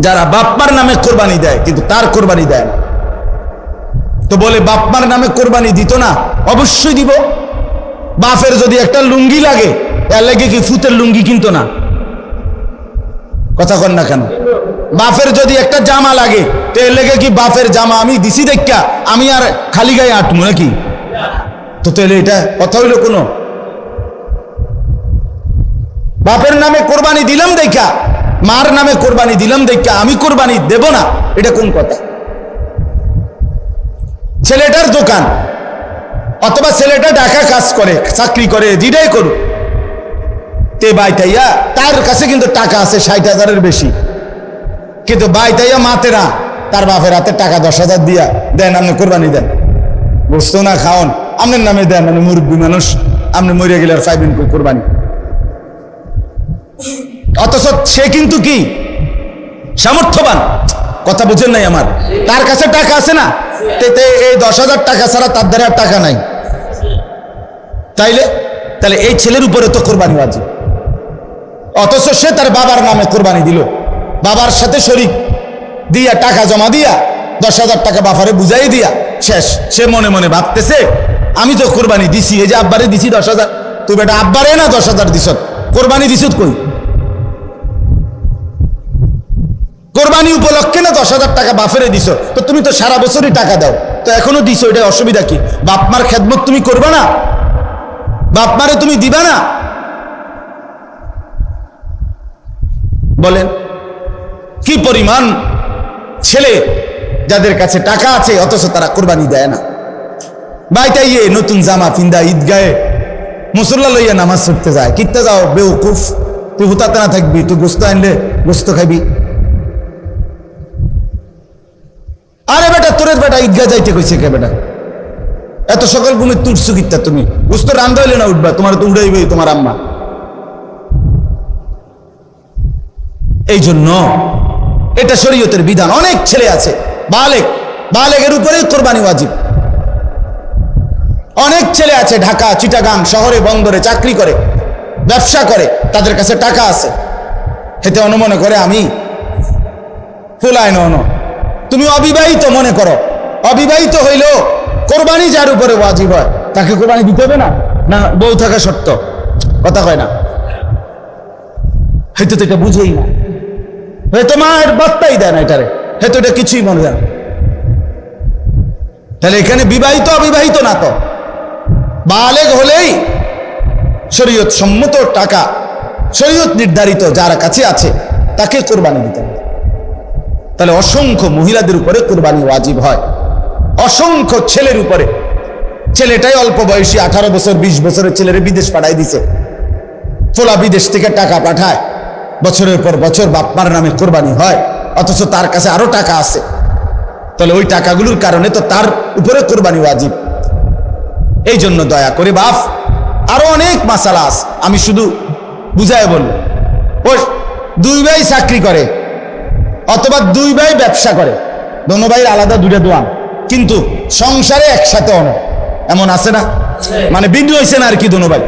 যারা বাপমার নামে কোরবানি দেয় কিন্তু তার কোরবানি দেয় না। তো বলে বাপমার নামে কোরবানি দিত না, অবশ্যই দিব। বাপের যদি একটা লুঙ্গি লাগে, এর লাগে কি ফুতের লুঙ্গি কিনতো না? কথা কন না কেন? বাপের যদি একটা জামা লাগে, তো এর লেগে কি বাপের জামা আমি দিছি দেখা আমি আর খালি গায়ে আটমু নাকি? তো তাহলে এটা কথা হইলো কোনো? বাপের নামে কোরবানি দিলাম দেখা, মার নামে কোরবানি দিলাম দেখা আমি কোরবানি দেব না, এটা কোন কথা? ছেলেটার দোকান অথবা ছেলেটা ঢাকা কাজ করে, চাকরি করে, যেটাই করুক, তে বাইতাইয়া তার কাছে কিন্তু টাকা আছে 60,000-এর বেশি, কিন্তু বাইতাইয়া মাতে না, তার বাপের হাতে টাকা 10,000 দিয়া দেন, আপনি কোরবানি দেন, বুঝতো না খাওন আপনার নামে দেন, মানে মুরব্বী মানুষ, আপনি মরে গেলে আর পাইবেন কোরবানি। অথচ সে কিন্তু কি সামর্থ্যবান, কথা বুঝেন নাই আমার? তার কাছে টাকা আছে না, এই 10,000 টাকা ছাড়া তার দ্বারা আর টাকা নাই। তাহলে এই ছেলের উপরে তো কোরবানি ওয়াজিব। অথচ সে তার বাবার নামে কোরবানি দিল, বাবার সাথে শরীক দিয়া টাকা জমা দিয়া 10,000 টাকা বাবারে বুঝাই দিয়া শেষ। সে মনে মনে ভাবতেছে আমি তো কোরবানি দিছি, এই যে আব্বারে দিছি 10,000, তুই বেটা আব্বারে না 10,000 দিছ, কোরবানি দিছ কই? কোরবানি উপলক্ষে না 10,000 টাকা বাফেরে দিছ, তো তুমি তো সারা বছরই টাকা দাও, তো এখনো দিছো, এটা অসুবিধা কি? বাপমার খেদমত তুমি করবে না? বাপমারে তুমি দিবা না? বলেন কি পরিমাণ ছেলে যাদের কাছে টাকা আছে অথচ তারা কোরবানি দেয় না। বাইতাইয়ে নতুন জামা পিন্দা ঈদগাহে মুসল্লা লইয়া নামাজ পড়তে যায়, কিনতে যাও বেউকুফ, তুই হুতাতে না থাকবি, তুই গোস্ত আনলে গোস্ত খাবি। আরে বেটা তোরের বেটা ঈদগাহ যাইতে কইছে কে বেটা? এত সকাল ঘুমে তুটছু কিত্তা তুমি? গোস্ত রান্ধা হইলে না উঠবা, তোমার তো উড়াইবে তোমার আম্মা। এই জন্য এটা শরীয়তের বিধান। অনেক ছেলে আছে বালেগের উপরেই কোরবানি ওয়াজিব। অনেক ছেলে আছে ঢাকা, চিটাগাং শহরে, বন্দরে চাকরি করে, ব্যবসা করে, তাদের কাছে টাকা আছে, এতে অনুমনে করে আমি ফুলায় নন। তুমি অবিবাহিত মনে করো, অবিবাহিত হইলেও কোরবানি যার উপরে ওয়াজিব হয় তাকে কোরবানি দিতে হবে না? না বউ থাকা শর্ত? কথা কয় না, হয়তো তো এটা বুঝেই না, হয়তো মায়ের বার্তাই দেয় না এটারে, হয়তো এটা কিছুই মনে হয় না। তাহলে এখানে বিবাহিত অবিবাহিত না, তো বালেগ হলেই শরীয়ত সম্মত টাকা, শরীয়ত নির্ধারিত যার কাছে আছে তাকে কোরবানি দিতে হবে। তাহলে অসংখ্য মহিলাদের উপরে কোরবানি ওয়াজিব হয়, অসংখ্য ছেলের উপরে। ছেলেটাই অল্প বয়সী 18 বছর 20 বছরের ছেলেরে বিদেশ পাঠাই দিছে, ফোলা বিদেশ থেকে টাকা পাঠায়, বছরের পর বছর বাপমার নামে কোরবানি হয়, অথচ তার কাছে আরো টাকা আছে। তাহলে ওই টাকাগুলোর কারণে তো তার উপরে কোরবানি ওয়াজিব। এই জন্য দয়া করে বাপ, আরো অনেক মাসালা আছে, আমি শুধু বুঝায় বলবো। ও 2 ভাই চাকরি করে অথবা 2 ভাই ব্যবসা করে, দোনো ভাইয়ের আলাদা 2টা দোয়ান, কিন্তু সংসারে একসাথে অনেক, এমন আছে না? মানে বিন্দু হয়েছে না আর কি, দোনো ভাই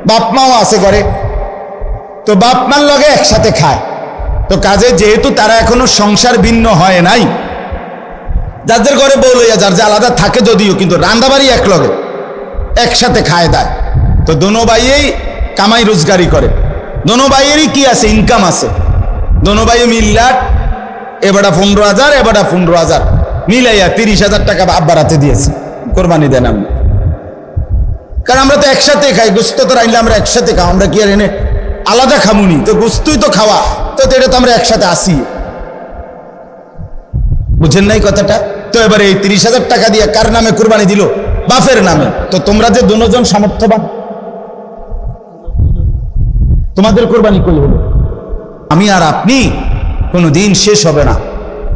বাপ মাও আছে করে, তো বাপ মার লগে একসাথে খায়। তো কাজে যেহেতু তারা এখনো সংসার ভিন্ন হয় নাই, যাদের ঘরে বউ লইয়া যার যে আলাদা থাকে যদিও, কিন্তু রান্দাবাড়ি এক লগে একসাথে খায় দেয়, তো দোনো ভাইয়েই কামাই রোজগারি করে, দোনো ভাইয়েরই কি আছে, ইনকাম আছে, দোনো ভাই মিল্লাট, এবারটা 15,000 এবারটা 15,000 মিলাইয়া 30,000 টাকা আব্বার হাতে দিয়েছে, কোরবানি দেন আমি। কারণ আমরা তো একসাথে খাই, গোস্ত তো রাইলে আমরা একসাথে খাও, আমরা কি আর এনে আলাদা খামুনি? তো গোস্তই তো খাওয়া, তো এটা তো আমরা একসাথে আসি, বুঝেন নাই কথাটা? তো এবারে এই 30,000 টাকা দিয়ে কার নামে কোরবানি দিল? বাপের নামে। তো তোমরা যে দুজন সামর্থ্যবান, তোমাদের কোরবানি কই হলো? আমি আর আপনি কোনোদিন শেষ হবে না,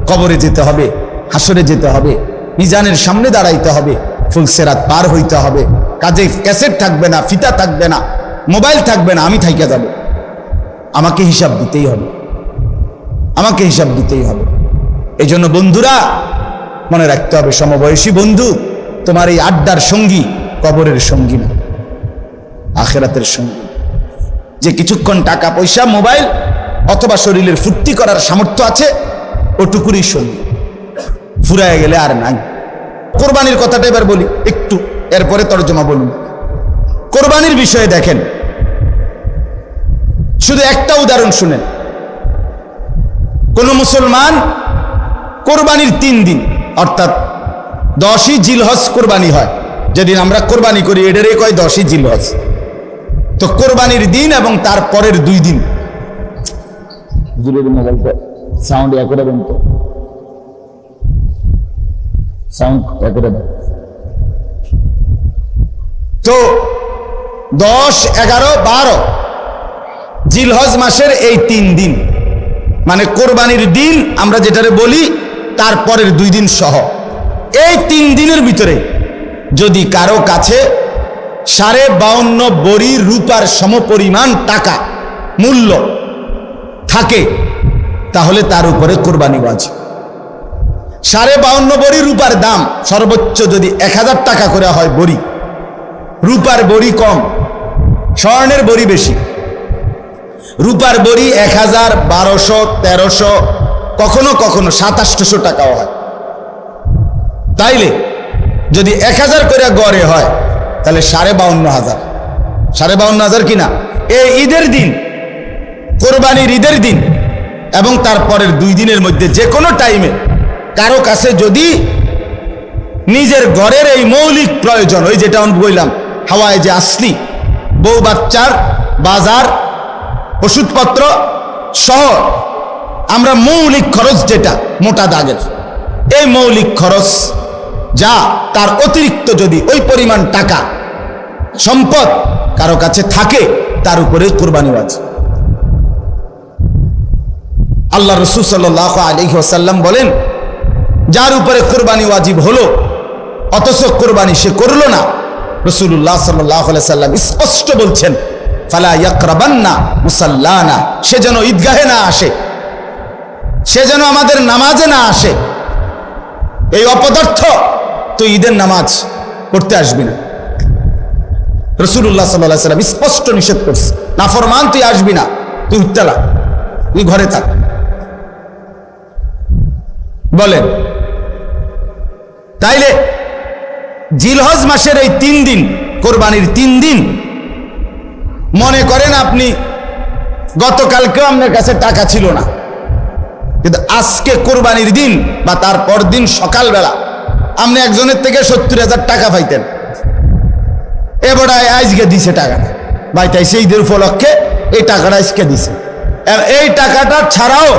কবরে যেতে হবে, হাসরে যেতে হবে, মিজানের সামনে দাঁড়াইতে হবে, ফুলসেরাত পার হইতে হবে, কাজে ক্যাসেট থাকবে না, ফিতা থাকবে না, মোবাইল থাকবে না, আমি থাইকা যাব। আমাকে হিসাব দিতেই হবে, আমাকে হিসাব দিতেই হবে। এই জন্য বন্ধুরা মনে রাখতে হবে, সমবয়সী বন্ধু তোমার এই আড্ডার সঙ্গী কবরের সঙ্গী না, আখেরাতের সঙ্গী। যে কিছুক্ষণ টাকা পয়সা মোবাইল অথবা শরীরের ফুর্তি করার সামর্থ্য আছে, ওটুকুরই শরীর, ফুরায় গেলে আর নাই। কোরবানির কথাটা এবার বলি একটু, এরপরে তর্জমা বলুন। কোরবানির বিষয়ে দেখেন, শুধু একটা উদাহরণ শুনেন। কোন মুসলমান কোরবানির 3 দিন অর্থাৎ 10ই জিলহজ কোরবানি হয়, যেদিন আমরা কোরবানি করি এটারই কয় 10ই জিলহজ। তো কোরবানির দিন এবং তার পরের 2 দিন, সাউন্ড করে দেন তো, সাউন্ড করে দেন। তো 10, 11, 12 জিলহজ মাসের এই 3 দিন, মানে কোরবানির দিন আমরা যেটারে বলি তারপরের 2 দিন সহ, এই 3 দিনের ভিতরে যদি কারো কাছে 52.5 বড়ি রূপার সমপরিমাণ টাকা মূল্য থাকে, তাহলে তার উপরে কোরবানি ওয়াজিব। 52.5 বড়ি রূপার দাম সর্বোচ্চ যদি 1000 টাকা করে হয় বড়ি, রূপার বড়ি কম, স্বর্ণের বড়ি বেশি। রূপার বড়ি 1000, 1200, 1300, কখনো কখনো 2700 টাকাও হয়। তাইলে যদি 1000 করে গড়ে হয় তাহলে 52,500, 52,500 কিনা। এই ঈদের দিন, কোরবানির ঈদের দিন এবং তারপরের 2 দিনের মধ্যে যে কোনো টাইমে কারো কাছে যদি নিজের ঘরের এই মৌলিক প্রয়োজন, ওই যেটা আমি বললাম হাওয়ায় যে আসলি, বউ বাচ্চার বাজার, ওষুধপত্র সহ আমরা মৌলিক খরচ যেটা মোটা দাগের, এই মৌলিক খরচ যা তার অতিরিক্ত যদি ওই পরিমাণ টাকা সম্পদ কারো কাছে থাকে, তার উপরে কোরবানি ওয়াজিব। আল্লাহ রাসূল সাল্লাল্লাহু আলাইহি ওয়াসাল্লাম বলেন, যার উপরে কোরবানি ওয়াজিব হলো অথচ কোরবানি সে করলো না, রাসূলুল্লাহ সাল্লাল্লাহু আলাইহি ওয়াসাল্লাম স্পষ্ট বলছেন, ফালা ইয়াকরাবান্না মুসাল্লানা, সে যেন ঈদগাহে না আসে, সে যেন আমাদের নামাজে না আসে। এই অপদার্থ তো ঈদের নামাজ পড়তে আসবি না, রাসূলুল্লাহ সাল্লাল্লাহু আলাইহি ওয়াসাল্লাম স্পষ্ট নিষেধ করছে, নাফরমান তুই আসবি না, তুই উত্তালা, তুই ঘরে থাক। বলেন, তাইলে জিলহজ মাসের এই 3 দিন, কোরবানির 3 দিন, মনে করেন আপনি গতকালকেও আপনার কাছে টাকা ছিল না, কিন্তু আজকে কোরবানির দিন বা তারপর দিন সকালবেলা আপনি একজনের থেকে 70,000 টাকা পাইতেন, এবার আজকে দিছে টাকাটা, ভাই তাই সেই ঈদের উপলক্ষে এই টাকাটা আজকে দিছে। এই টাকাটা ছাড়াও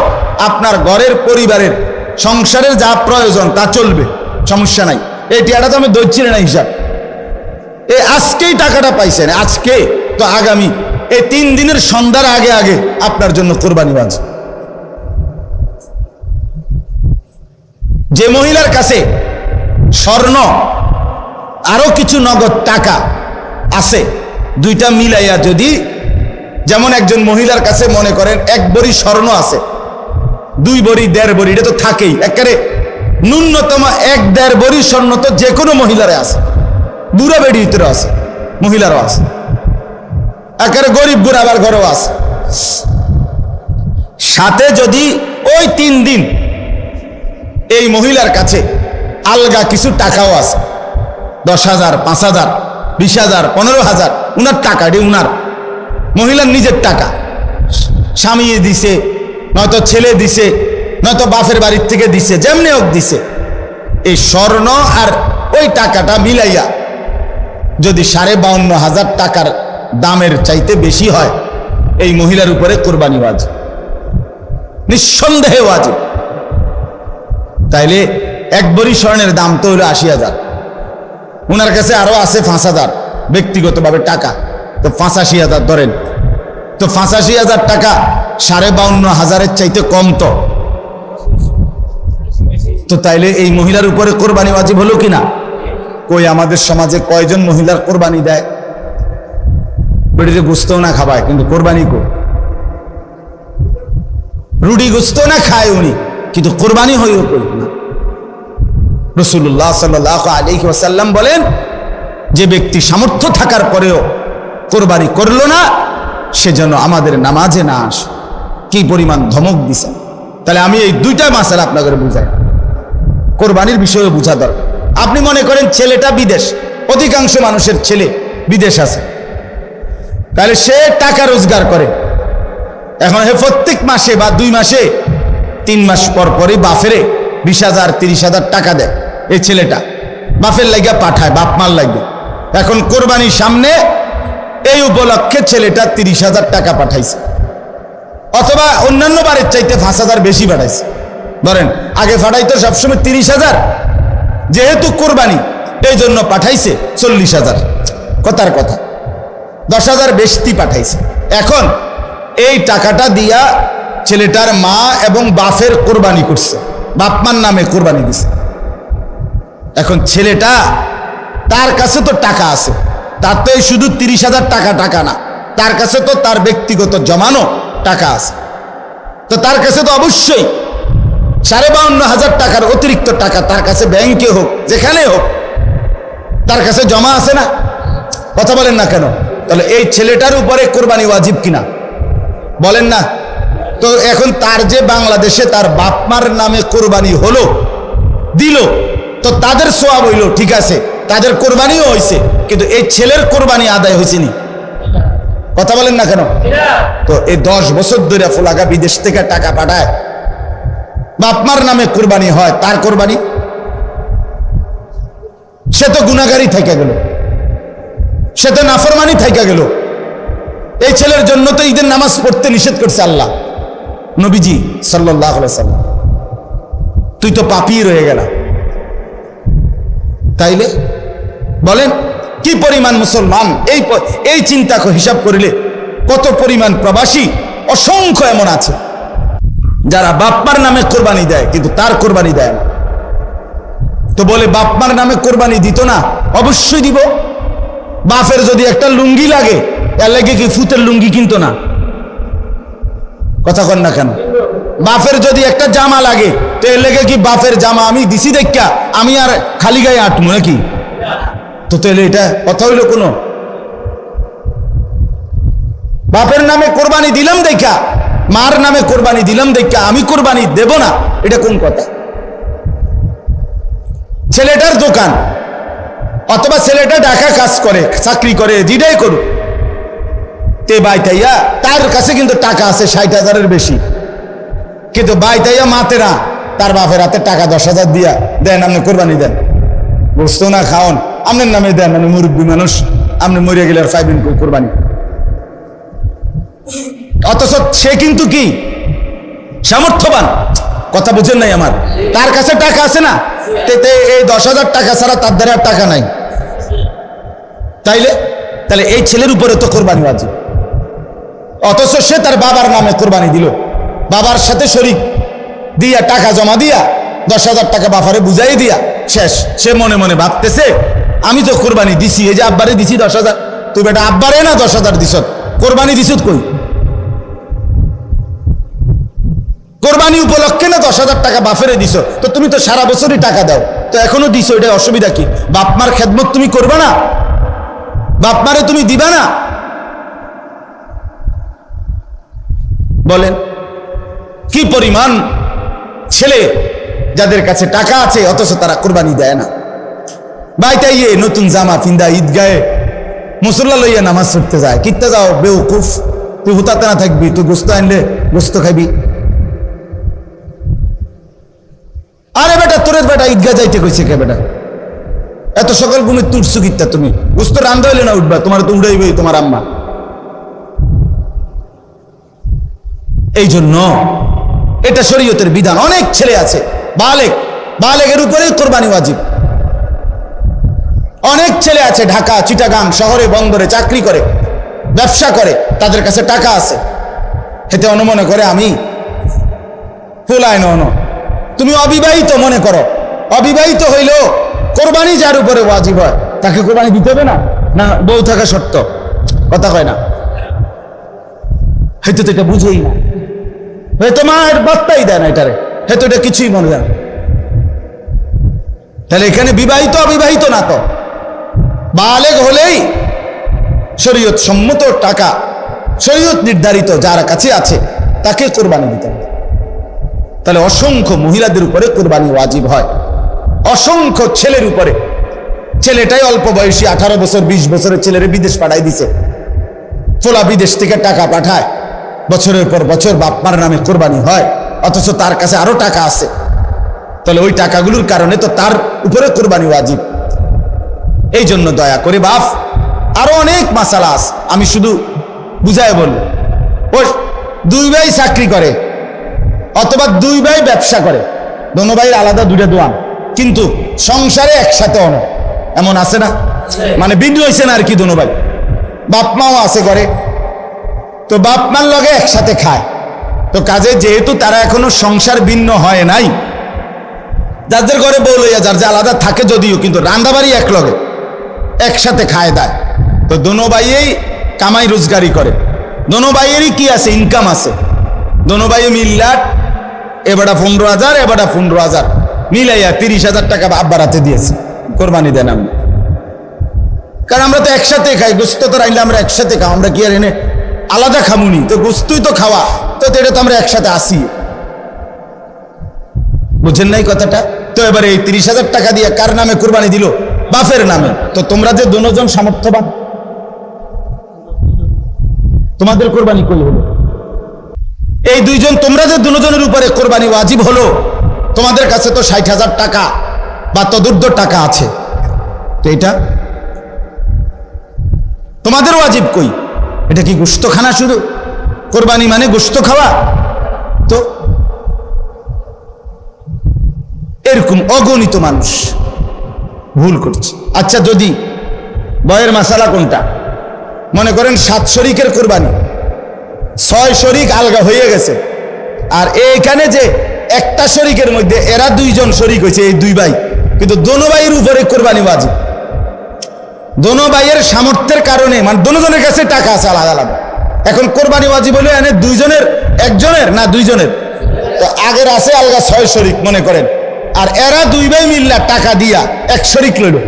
আপনার ঘরের পরিবারের সংসারের যা প্রয়োজন তা চলবে, সমস্যা নাই। এই টাকাটা তো আমি ধরছি না হিসাব, এই আজকেই টাকাটা পাইছেন, আজকে তো আগামী এই 3 দিনের সন্ধ্যার আগে আগে আপনার জন্য কোরবানি ওয়াজিব। যে মহিলার কাছে স্বর্ণ আরো কিছু নগদ টাকা আছে, 2টা মিলাইয়া যদি, যেমন একজন মহিলার কাছে মনে করেন 1 বড়ি স্বর্ণ আছে, 2 বড়ি, 1.5 বড়ি, এটা তো থাকেই, একেবারে ন্যূনতম 1-1.5 বড়ি স্বর্ণ তো যে কোনো মহিলারে আছে, বুড়া বেড়ি ভিতরে আছে, মহিলারও আছে, একেবারে গরিব বুড়া আবার ঘরেও আছে। সাথে যদি ওই 3 দিন এই মহিলার কাছে আলগা কিছু টাকাও আছে, 10,000, 5,000, 20,000, 15,000, উনার টাকা, এটি উনার মহিলার নিজের টাকা, স্বামী দিছে, নয়তো ছেলে দিছে, নয়তো বাপের বাড়ির থেকে দিছে, যেমনি হোক দিছে, এই স্বর্ণ আর ওই টাকাটা মিলাইয়া যদি 52,500 টাকার দামের চাইতে বেশি হয়, এই মহিলার উপরে কোরবানি ওয়াজিব, নিঃসন্দেহে ওয়াজিব। তাইলে 1 বড়ি স্বর্ণের দাম তো হলো 80,000, ওনার কাছে আরো আছে 5,000 ব্যক্তিগতভাবে টাকা, তো 85,000 ধরেন, তো 85,000 টাকা 52,500-এর চাইতে কম তো তাইলে এই মহিলার উপরে কোরবানি ওয়াজিব হলো কিনা? কই আমাদের সমাজে কয়জন মহিলার কোরবানি দেয়? রুটিতে গুস্তও না খাবায়, কিন্তু কোরবানি কো, রুটি গুস্তও না খায় উনি, কিন্তু কোরবানি হইও কই না। রাসূলুল্লাহ সাল্লাল্লাহু আলাইহি ওয়াসাল্লাম বলেন, যে ব্যক্তি সামর্থ্য থাকার পরেও কোরবানি করলো না, সে যেন আমাদের নামাজে না আসে। কি পরিমাণ ধমক দিছে। তাহলে আমি এই দুইটা মাসালা আপনাদের বুঝাই, কোরবানির বিষয়ে বুঝা দরকার। আপনি মনে করেন ছেলেটা বিদেশ, অধিকাংশ মানুষের ছেলে বিদেশ আছে, তাহলে সে টাকা রোজগার করে, এখন হে প্রত্যেক মাসে বা 2 মাসে 3 মাস পর পরই বাফেরে 20,000 30,000 টাকা দেয়। এই ছেলেটা বাফের লাগিয়া পাঠায়, বাপ মার লাগবে। এখন কোরবানির সামনে এই উপলক্ষে ছেলেটা 30,000 টাকা পাঠাইছে, অথবা অন্যান্য বারের চাইতে 5,000 বেশি পাঠাইছে। ধরেন আগে পাঠাইতো সবসময় 30,000, যেহেতু কোরবানি এই জন্য পাঠাইছে 40,000, কথার কথা 10,000 বেশি পাঠাইছে। এখন এই টাকাটা দিয়া ছেলেটার মা এবং বাপের কোরবানি করছে, বাপ মার নামে কোরবানি দিছে। এখন ছেলেটা, তার কাছে তো টাকা আছে, তার তো এই শুধু 30,000 টাকা না, তার কাছে তো তার ব্যক্তিগত জমানো টাকা আছে। তো তার কাছে তো অবশ্যই 52,500 টাকার অতিরিক্ত টাকা তার কাছে ব্যাংকে হোক যেখানে হোক তার কাছে জমা আছে না? কথা বলেন না কেন? তাহলে এই ছেলেটার উপরে কোরবানি ওয়াজিব কিনা বলেন না? তো এখন তার যে বাংলাদেশে তার বাপ মার নামে কোরবানি হলো, দিল, তো তাদের সওয়াব হইল, ঠিক আছে, তাদের কোরবানিও হয়েছে, কিন্তু এই ছেলের কোরবানি আদায় হয়েছে নি? কথা বলেন না কেন? তো এই 10 বছর ধরে ফুলাগা বিদেশ থেকে টাকা পাঠায়, বাপ মার নামে কোরবানি হয়, তার কোরবানি সে তো গুনাহগারী থাইকা গেল, সে তো নাফরমানি থাইকা গেল। এই ছেলের জন্য তো ঈদের নামাজ পড়তে নিষেধ করছে আল্লাহ, নবীজি সাল্লাল্লাহু আলাইহি ওয়াসাল্লাম। তুই তো পাপী রয়ে গেল। তাইলে বলেন কি পরিমাণ মুসলমান, এই চিন্তা হিসাব করিলে কত পরিমাণ প্রবাসী অসংখ্য এমন আছে যারা বাপ্পার নামে কোরবানি দেয় কিন্তু তার কোরবানি দেয় না। তো বলে বাপ্পার নামে কোরবানি দিত না? অবশ্যই দিব। বাপের যদি একটা লুঙ্গি লাগে, এর লাগে কি ফুতের লুঙ্গি কিনতো না? কথা কন না কেন? বাপের যদি একটা জামা লাগে, তো এর লেগে কি বাপের জামা আমি দিছি দেখা আমি আর খালি গায়ে আটমু নাকি? তো তাহলে এটা কথা হইল কোনো? বাপের নামে কোরবানি দিলাম দেখা, মার নামে কোরবানি দিলাম দেখা আমি কোরবানি দেব না, এটা কোন কথা? ছেলেটার দোকান অথবা ছেলেটা ঢাকা কাজ করে, চাকরি করে, যেটাই করুক, তে বাইতাইয়া তার কাছে কিন্তু টাকা আছে 60,000-এর বেশি, কিন্তু বাইতাইয়া মাতে না, তার বাপের হাতে টাকা 10,000 দিয়া দেন, আপনি কোরবানি দেন, বুঝতো না খাওন আপনার নামে দেন, মানে মুরব্বী মানুষ, আপনি মরিয়া গেলে আর পাইবেন কোরবানি। অথচ সে কিন্তু কি সামর্থ্যবান, কথা বুঝেন নাই আমার? তার কাছে টাকা আছে না, এই 10,000 টাকা ছাড়া তার দ্বারা আর টাকা নাই। তাহলে এই ছেলের উপরে তো কোরবানি ওয়াজিব, অথচ সে তার বাবার নামে কোরবানি দিল, বাবার সাথে শরীক দিয়া টাকা জমা দিয়া 10,000 টাকা বাবারে বুঝাই দিয়া শেষ। সে মনে মনে ভাবতেছে আমি তো কোরবানি দিছি, এই যে আব্বারে দিছি 10,000, তুই বেটা আব্বারে না 10,000 দিছ, কোরবানি দিছ কই? কোরবানি উপলক্ষে না 10,000 টাকা বাপেরে দিছ, তো তুমি তো সারা বছরই টাকা দাও, তো এখনো দিছো, এটা অসুবিধা কি? বাপমার খেদমত তুমি করবা না? বাপমারে তুমি দিবা না? বলেন কি পরিমাণ ছেলে যাদের কাছে টাকা আছে অথচ তারা কোরবানি দেয় না। বাইতাইয়ে নতুন জামা পিন্দা ঈদগাহে মুসল্লা লইয়া নামাজ পড়তে যায়, কিনতে যাও বেউকুফ, তুই হুতাতে না থাকবি, তুই গোস্ত আনলে গোস্ত খাবি। আরে বেটা তোরের বেটা ঈদগাহ যাইতে কইছে কে বেটা? এত সকাল ঘুমে তুটছু কিত্তা তুমি? গোস্ত রান্ধা হইলে না উঠবা, তোমার তো উড়াইবেই তোমার আম্মা। এই জন্য এটা শরীয়তের বিধান। অনেক ছেলে আছে বালেগের উপরেই কোরবানি ওয়াজিব। অনেক ছেলে আছে ঢাকা, চিটাগাং শহরে, বন্দরে চাকরি করে, ব্যবসা করে, তাদের কাছে টাকা আছে, এতে অনুমনে করে আমি ফুলায় ন। তুমি অবিবাহিত মনে করো, অবিবাহিত হইলেও কোরবানি যার উপরে ওয়াজিব হয় তাকে কোরবানি দিতে হবে না? না বউ থাকা শর্ত? কথা কয় না, হয়তো তো এটা বুঝেই না, হয়তো মায়ের বার্তাই দেয় না এটারে, হয়তো এটা কিছুই মনে যায় না। তাহলে এখানে বিবাহিত অবিবাহিত না, তো বালেগ হলেই শরীয়ত সম্মত টাকা, শরীয়ত নির্ধারিত যার কাছে আছে তাকে কোরবানি দিতে হবে। তাহলে অসংখ্য মহিলাদের উপরে কোরবানি ওয়াজিব হয়, অসংখ্য ছেলের উপরে। ছেলেটাই অল্প বয়সী, 18 বছর 20 বছরের ছেলেরে বিদেশ পাঠাই দিছে, ফোলা বিদেশ থেকে টাকা পাঠায়, বছরের পর বছর বাপমার নামে কোরবানি হয়, অথচ তার কাছে আরো টাকা আছে। তাহলে ওই টাকাগুলোর কারণে তো তার উপরে কোরবানি ওয়াজিব। এই জন্য দয়া করে বাপ, আরো অনেক মাসালা আছে, আমি শুধু বুঝায় বলবো। ওই 2 ভাই চাকরি করে অথবা 2 ভাই ব্যবসা করে, দোনো ভাই আলাদা 2টা দোয়ান, কিন্তু সংসারে একসাথে অনেক, এমন আছে না? মানে বিন্দু হয়েছে না আর কি, দোনো ভাই বাপ মাও আছে করে, তো বাপ মার লগে একসাথে খায়। তো কাজে যেহেতু তারা এখনো সংসার ভিন্ন হয় নাই, যাদের ঘরে বউ লইয়া যার যে আলাদা থাকে যদিও, কিন্তু রান্দাবাড়ি এক লগে একসাথে খায় দেয়। তো দোনো ভাইয়েই কামাই রোজগারি করে, দোনো ভাইয়েরই কি আছে, ইনকাম আছে। দোনো ভাই মিল্লাট, এবারটা 15,000, এবারটা 15,000 মিলাইয়া 30,000 টাকা আব্বার হাতে দিয়েছে, কোরবানি দেন আমরা। কারণ আমরা তো একসাথে খাই, গোস্ত তো রাইলে আমরা একসাথে খাও, আমরা কি আর এনে আলাদা খামুনি? তো গোস্তই তো খাওয়া, তো এটা তো আমরা একসাথে আসি। বুঝেন নাই কথাটা? তো এবারে এই 30,000 টাকা দিয়ে কার নামে কোরবানি দিল? বাপের নামে। তো তোমরা যে দুজন সামর্থ্যবান, তোমাদের কোরবানি কই হলো? এই 2 জন, তোমরা যে দুজনের উপরে কোরবানি ওয়াজিব হলো, তোমাদের কাছে তো 60,000 টাকা বা তদুর্ধ্ব টাকা আছে, তো এটা তোমাদের ওয়াজিব কই? এটা কি গোশত খানা শুধু? কোরবানি মানে গোশত খাওয়া? তো এরকম অগণিত মানুষ ভুল করছে। আচ্ছা, যদি বয়ের মাসালা কোনটা? মনে করেন 7 শরিকের কোরবানি, 6 শরিক আলগা হয়ে গেছে, আর এইখানে যে একটা শরিকের মধ্যে এরা 2 জন শরিক হয়েছে, এই 2 ভাই, কিন্তু দোনো ভাইয়ের উপরে কোরবানি ওয়াজিব। দোনো ভাইয়ের সামর্থ্যের কারণে, মানে দোনো জনের কাছে টাকা আছে আলাদা আলাদা, এখন কোরবানি ওয়াজিব হলে এনে 2 জনের, একজনের না 2 জনের, তো আগের আছে আলগা 6 শরিক মনে করেন, আর এরা 2 ভাই মিল্লা টাকা দিয়া 1 শরিক লইল।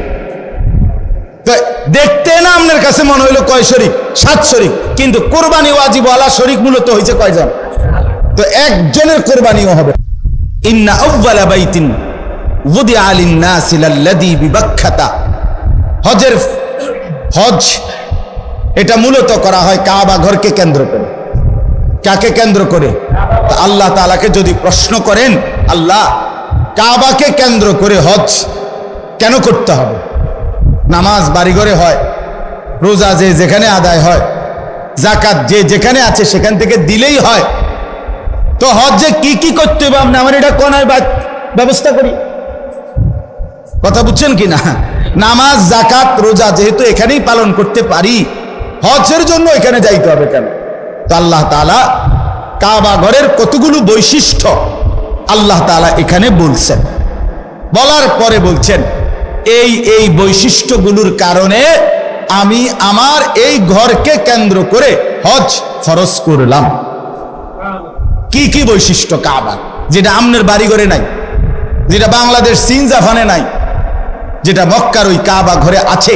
তো দেখতে না আপনার কাছে মনে হইলো কয় শরিক? 7 শরিক, কিন্তু কোরবানি ওয়াজিব ওয়ালা শরিক মূলত হয়েছে কয়জন? তো একজনের কোরবানিও হবে। ইন্না আউওয়ালা বাইতিন ওয়াদিআ লিন-নাসি লাল্লাযী বিবাক্কাতা, হজ এটা মূলত করা হয় কাবা ঘরকে কেন্দ্র করে। কাকে কেন্দ্র করে? আল্লাহ তাআলাকে যদি প্রশ্ন করেন, আল্লাহ কাবাকে কেন্দ্র করে হজ কেন করতে হবে? নামাজ বাড়িঘরে হয়, রোজা যে যেখানে আদায় হয়, যাকাত যে যেখানে আছে সেখান থেকে দিলেই হয়, তো হজে কি কি করতে হবে? আপনি আমার এটা কোনায় ব্যবস্থা করি, কথা বুঝছেন কি না? নামাজ যাকাত রোজা যেহেতু এখানেই পালন করতে পারি, হজের জন্য এখানে যাইতে হবে কেন? তো আল্লাহ তাআলা কাবা ঘরের কতগুলো বৈশিষ্ট্য আল্লাহ তাআলা এখানে বলছেন, বলার পরে বলছেন এই বৈশিষ্ট্যগুলোর কারণে আমি আমার এই ঘরকে কেন্দ্র করে হজ ফরজ করলাম। কি কি বৈশিষ্ট্য কাবার, যেটা আমনের বাড়ি ঘরে নাই, যেটা বাংলাদেশ চীন জাপানে নাই, যেটা মক্কার ওই কাবা ঘরে আছে,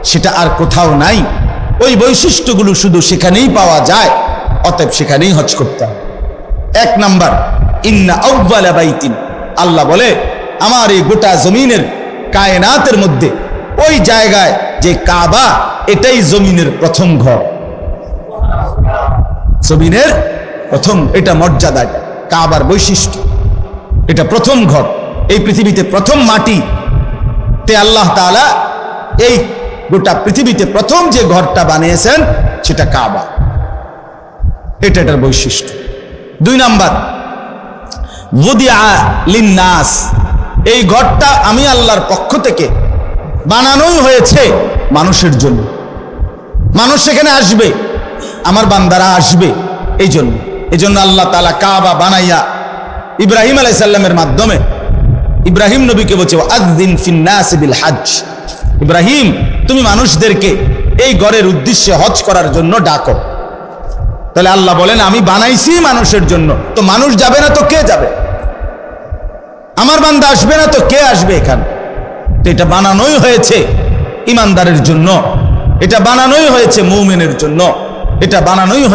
সেটা আর কোথাও নাই। ওই বৈশিষ্ট্যগুলো শুধু সেখানেই পাওয়া যায়, অতএব সেখানেই হজ করতে হবে। 1 নাম্বার, ইন্না আউওয়ালা বাইতিন, আল্লাহ বলে আমার এই গোটা জমিনের কায়নাতের মধ্যে ওই জায়গায় যে কাবা, এটাই জমিনের প্রথম ঘর, জমিনের প্রথম, এটা মর্যাদা, কাবার বৈশিষ্ট্য, এটা প্রথম ঘর, এই পৃথিবীতে প্রথম মাটি তে আল্লাহ তাআলা এই গোটা পৃথিবীতে প্রথম যে ঘরটা বানিয়েছেন সেটা কাবা, এটা এটার বৈশিষ্ট্য। 2 নাম্বার, ওয়াদিআ লিন-নাস, এই ঘরটা আমি আল্লাহর পক্ষ থেকে বানানোই হয়েছে মানুষের জন্য। মানুষ সেখানে আসবে, আমার বান্দারা আসবে, এই জন্য আল্লাহ তাআলা কাবা বানাইয়া ইব্রাহিম আলাইহিস সালামের মাধ্যমে ইব্রাহিম নবীকে বলছে আযযিন ফিন-নাস বিল হজ, ইব্রাহিম তুমি মানুষদেরকে এই ঘরের উদ্দেশ্যে হজ করার জন্য ডাকো। তাহলে আল্লাহ বলেন আমি বানাইছি মানুষের জন্য, তো মানুষ যাবে না তো কে যাবে? আমার বান্দা আসবে না তো কে আসবে এখানে? তো এটা বানানোই হয়েছে ইমানদারের জন্য, এটা বানানোই হয়েছে মুমিনের জন্য, এটা বানানোই